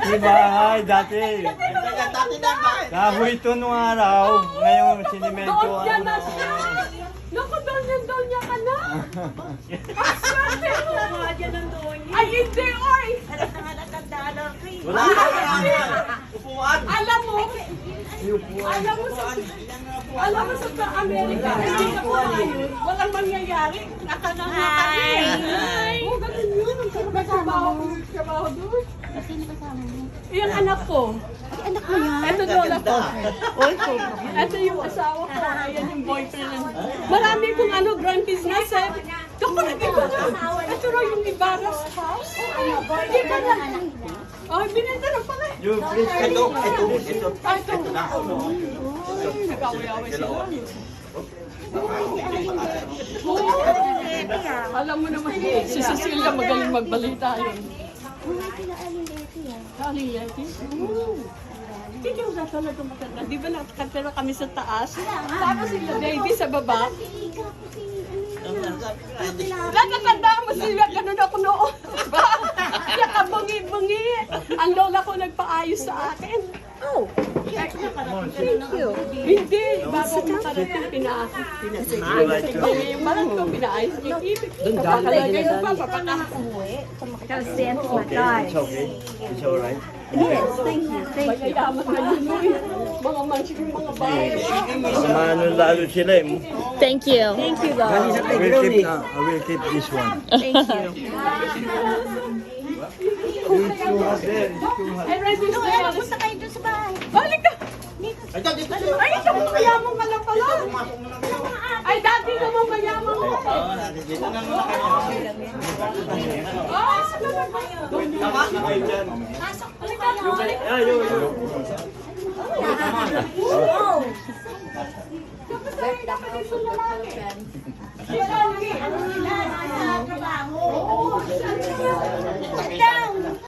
May bahay dati. Kahoy ito nung araw. Ngayon, sinimento. Doon niya na siya! Naku, doon niya ka na! Ang swerte mo! Ay, hindi, oy! Wala. Alam mo sa Amerika, hindi ka pumayun, walang mangyayari. Nakanangakari. Hi! Oh, ganun yun. May trabaho doon. Sino kasama mo? Yung anak ko. Ay, anak mo yan? Ito lola ko. Ito yung asawa ko. Ayan yung boyfriend. Marami kong grand business eh. Ako nag-iba na. Ito raw yung Ibarra's house. Hindi ba na? Oh, binenta na pala. You please. Ito. Nag-away-away sila. Alam mo naman, si Cecilia magaling magbalita yun. Aling Leti? Hindi yung talaga maganda. Di ba nakatira kami sa taas? Tapos sila baby sa baba. Nakatanda mo sila, ganun ako noon. Nakabungi-bungi. Ang lola ko nagpaayos sa akin. Oh, thank you. Hindi, bago ko parating pinaayos. Yung balat ko pinaayos. Yung ibig. Papakalagay mo pa, papakaumuwi. Okay, it's okay. It's alright. Yes, thank you. Mayayaman na yun. Mga mansion, mga bahay. Maano lalo sila eh. Thank you. Thank you, Lord. I will keep this one. Thank you. Ay, ready na kayo. Punta kayo doon sa bahay. Balik ka! Ay, ito mo mayaman ka lang pala. Ay, dati naman mayaman ko.